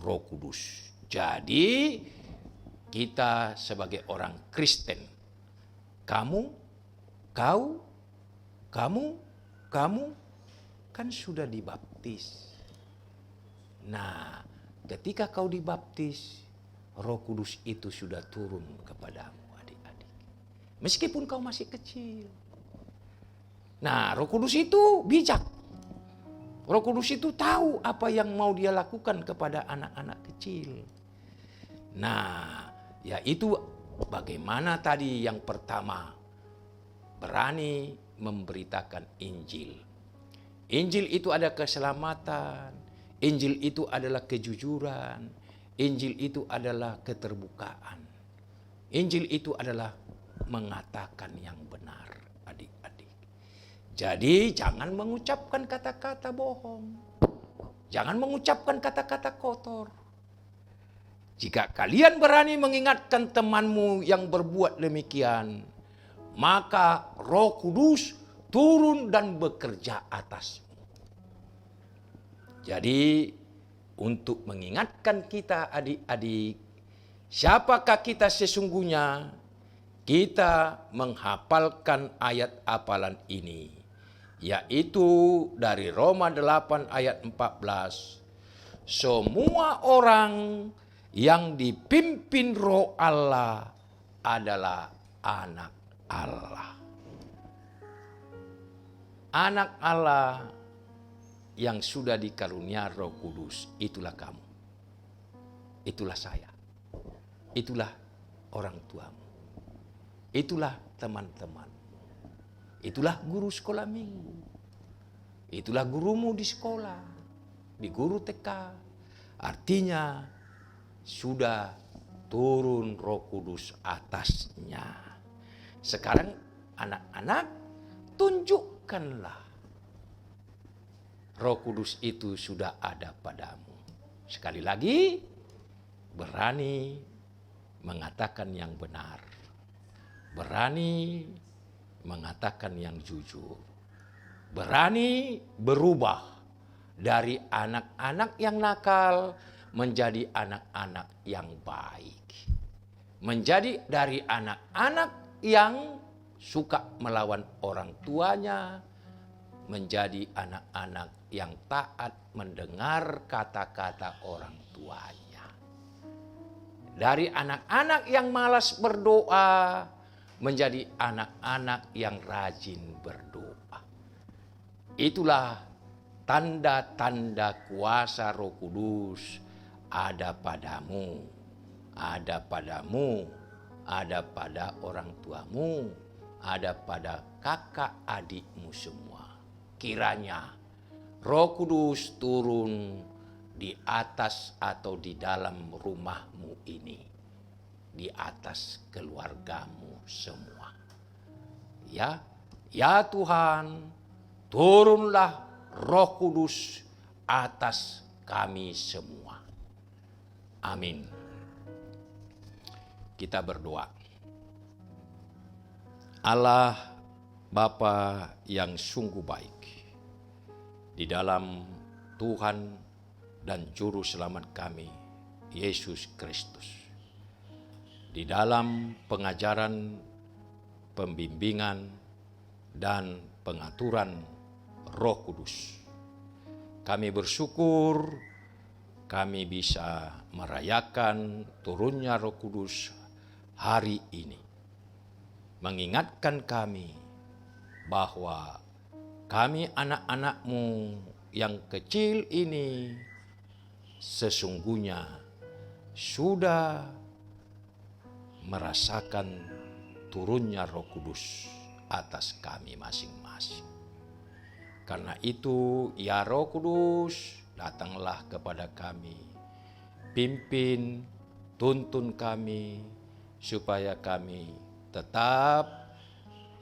Roh Kudus. Jadi kita sebagai orang Kristen, kamu kan sudah dibaptis. Nah, ketika kau dibaptis, Roh Kudus itu sudah turun kepadamu, adik-adik. Meskipun kau masih kecil. Nah, Roh Kudus itu bijak. Roh Kudus itu tahu apa yang mau dia lakukan kepada anak-anak kecil. Nah, yaitu bagaimana tadi yang pertama, berani memberitakan Injil. Injil itu ada keselamatan, Injil itu adalah kejujuran, Injil itu adalah keterbukaan. Injil itu adalah mengatakan yang benar, adik-adik. Jadi jangan mengucapkan kata-kata bohong. Jangan mengucapkan kata-kata kotor. Jika kalian berani mengingatkan temanmu yang berbuat demikian, maka Roh Kudus turun dan bekerja atasmu. Jadi untuk mengingatkan kita adik-adik, siapakah kita sesungguhnya? Kita menghafalkan ayat hafalan ini, yaitu dari Roma 8 ayat 14. Semua orang yang dipimpin Roh Allah adalah anak Allah. Anak Allah yang sudah dikarunia Roh Kudus, itulah kamu. Itulah saya. Itulah orang tuamu. Itulah teman-teman. Itulah guru sekolah minggu. Itulah gurumu di sekolah, di guru TK. Artinya sudah turun Roh Kudus atasnya. Sekarang anak-anak, tunjukkanlah Roh Kudus itu sudah ada padamu. Sekali lagi, berani mengatakan yang benar. Berani mengatakan yang jujur. Berani berubah dari anak-anak yang nakal menjadi anak-anak yang baik. Menjadi dari anak-anak yang suka melawan orang tuanya, menjadi anak-anak yang taat mendengar kata-kata orang tuanya. Dari anak-anak yang malas berdoa, menjadi anak-anak yang rajin berdoa. Itulah tanda-tanda kuasa Roh Kudus ada padamu, ada padamu, ada pada orang tuamu, ada pada kakak adikmu semua. Kiranya Roh Kudus turun di atas atau di dalam rumahmu ini, di atas keluargamu semua. Ya Tuhan, turunlah Roh Kudus atas kami semua. Amin. Kita berdoa. Allah Bapa yang sungguh baik, di dalam Tuhan dan Juru Selamat kami, Yesus Kristus, di dalam pengajaran, pembimbingan, dan pengaturan Roh Kudus, kami bersyukur kami bisa merayakan turunnya Roh Kudus hari ini, mengingatkan kami bahwa kami anak-anak-Mu yang kecil ini sesungguhnya sudah merasakan turunnya Roh Kudus atas kami masing-masing. Karena itu, ya Roh Kudus, datanglah kepada kami, pimpin, tuntun kami, supaya kami tetap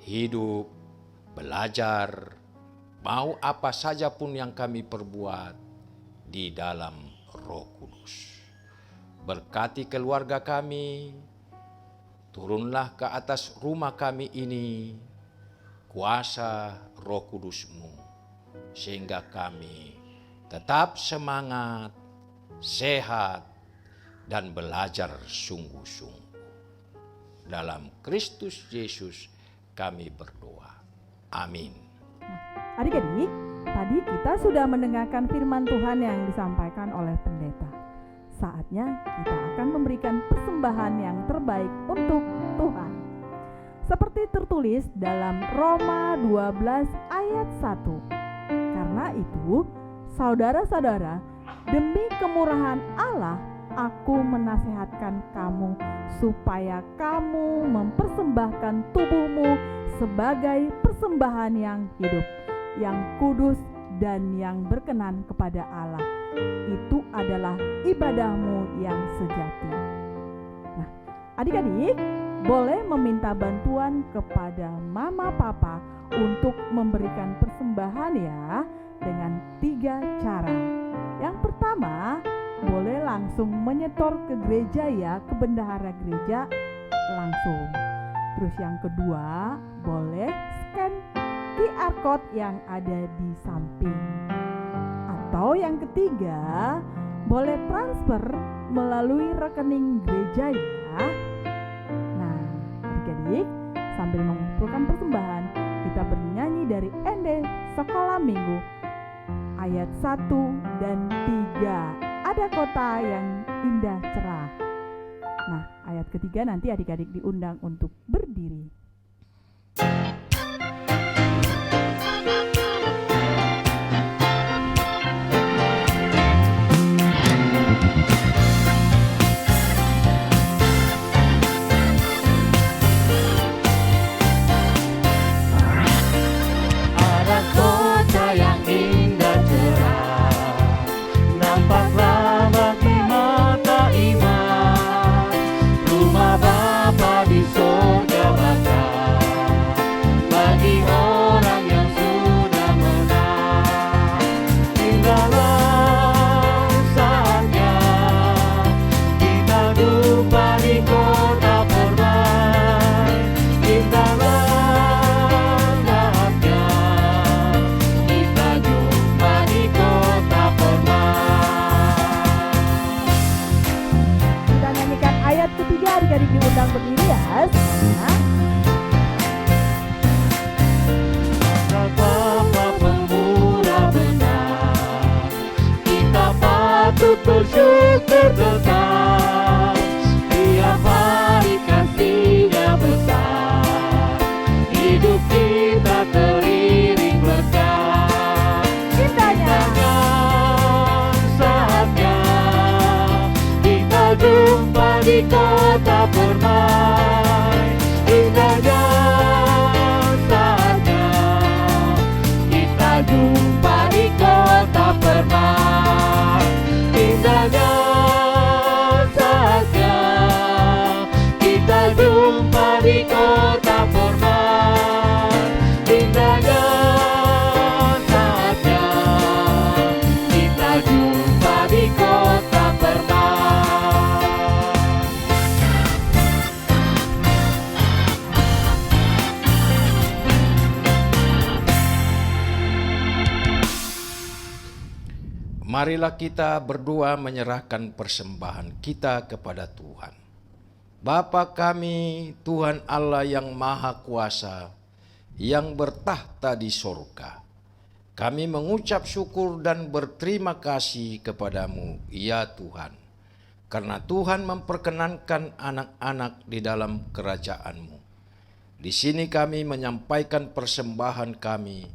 hidup, belajar, mau apa saja pun yang kami perbuat di dalam Roh Kudus. Berkati keluarga kami, turunlah ke atas rumah kami ini kuasa Roh Kudus-Mu, sehingga kami tetap semangat, sehat, dan belajar sungguh-sungguh. Dalam Kristus Yesus kami berdoa. Amin. Adik-adik, tadi kita sudah mendengarkan firman Tuhan yang disampaikan oleh pendeta. Saatnya kita akan memberikan persembahan yang terbaik untuk Tuhan. Seperti tertulis dalam Roma 12 ayat 1. Karena itu, saudara-saudara, demi kemurahan Allah, aku menasihatkan kamu supaya kamu mempersembahkan tubuhmu sebagai persembahan yang hidup, yang kudus, dan yang berkenan kepada Allah. Itu adalah ibadahmu yang sejati. Nah, adik-adik boleh meminta bantuan kepada mama papa untuk memberikan persembahan ya, dengan 3 cara. Yang pertama, boleh langsung menyetor ke gereja ya, ke bendahara gereja langsung. Terus yang kedua, boleh scan QR code yang ada di samping. Atau yang ketiga, boleh transfer melalui rekening gereja ya. Nah, adik-adik, sambil mengumpulkan persembahan, kita bernyanyi dari Ende Sekolah Minggu ayat 1 dan 3. Ada kota yang indah cerah. Nah, ayat ketiga nanti adik-adik diundang untuk berdiri. Ada kota yang indah cerah, nampaklah bagi mata iman, rumah Bapa di surga Bapa, bagi orang yang sudah menang. Indahlah saatnya kita jumpa di kota permai. Indahlah saatnya kita jumpa di kota permai. Kita nyanyikan ayat ketiga, adik-adik diundang berdiri ya semuanya. Bapa pemurah benar, kita patut bersyukur tetap. Tiap hari kasih-Nya besar, hidup kita teriring berkah. Indahnya saatnya kita jumpa di kota permai. Indahnya saatnya kita jumpa di kota permai. Indahnya saatnya kita jumpa di kota permai. Indahnya saatnya Marilah kita berdua menyerahkan persembahan kita kepada Tuhan. Bapa kami, Tuhan Allah yang Maha Kuasa, yang bertahta di sorga, kami mengucap syukur dan berterima kasih kepadamu, ya Tuhan, karena Tuhan memperkenankan anak-anak di dalam kerajaan-Mu. Di sini kami menyampaikan persembahan kami,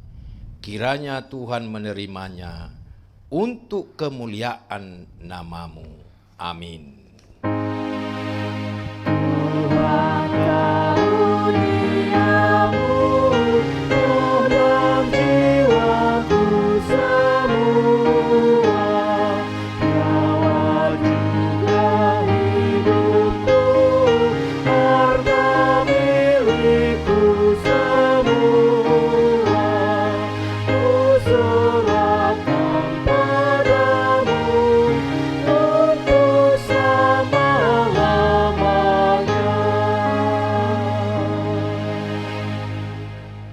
kiranya Tuhan menerimanya untuk kemuliaan nama-Mu. Amin. Tuhan karuniamu dalam jiwaku semua, rawat juga hidupku, harta milikku semua, ku serahkan padamu untuk selama-lamanya.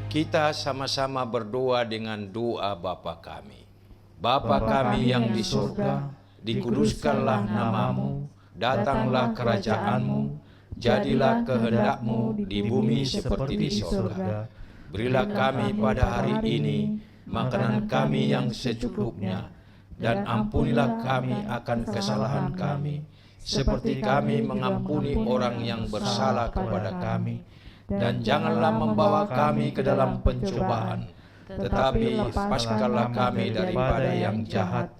Kita sama-sama berdoa dengan doa Bapa kami. Bapa kami yang di surga, dikuduskanlah namamu, datanglah kerajaan-Mu, jadilah kehendak-Mu di bumi seperti di surga. Berilah kami pada hari ini makanan kami yang secukupnya, dan ampunilah kami akan kesalahan kami, seperti kami mengampuni orang yang bersalah kepada kami. Dan janganlah membawa kami ke dalam pencobaan, tetapi lepaskanlah kami daripada yang jahat,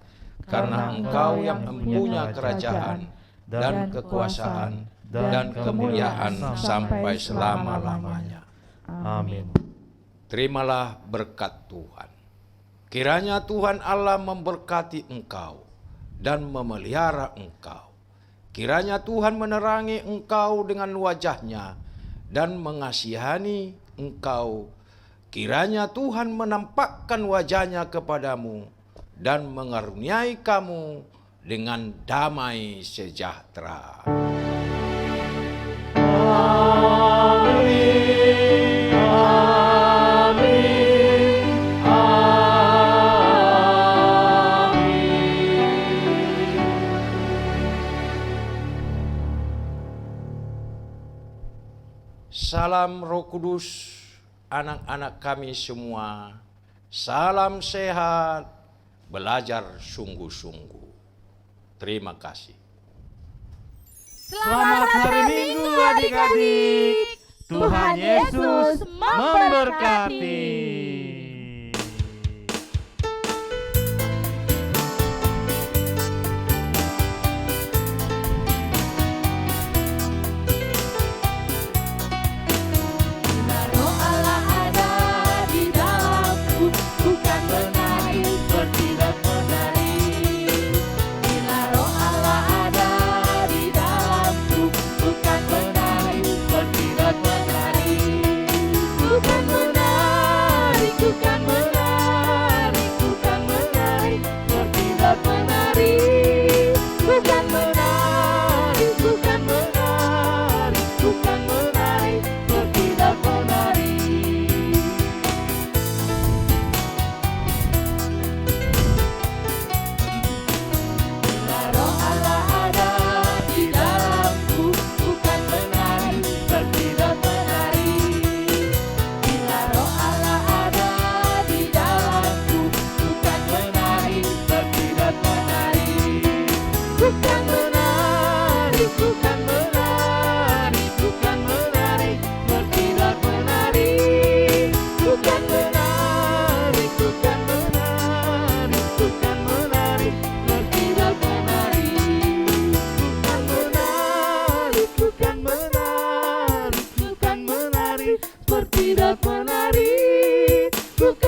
karena Engkau yang mempunyai kerajaan dan kekuasaan dan kemuliaan sampai selama-lamanya. Amin. Terimalah berkat Tuhan. Kiranya Tuhan Allah memberkati engkau dan memelihara engkau. Kiranya Tuhan menerangi engkau dengan wajah-Nya dan mengasihani engkau. Kiranya Tuhan menampakkan wajah-Nya kepadamu dan mengaruniai kamu dengan damai sejahtera. Amin. Amin. Salam Roh Kudus, anak-anak kami semua. Salam sehat, belajar sungguh-sungguh. Terima kasih. Selamat hari Minggu adik-adik. Tuhan Yesus memberkati. Bila Roh Allah ada di dalamku, bukan menari, bertindak menari. Bila Roh Allah ada di dalamku, bukan menari, bertindak menari. Bukan menari, bukan menari, bukan menari, bertindak menari. Bukan menari, bukan menari, bukan menari, bertindak menari. Bila Roh Allah ada di dalamku, bukan menari, bertindak menari. Bila Roh Allah ada di dalamku, bukan menari, bertindak menari. Bukan menari, bukan menari, bukan menari, bertindak menari. Bukan menari, bukan menari, bukan menari, bertindak menari. Bukan menari, bukan menari, bukan menari, bertindak menari. Bukan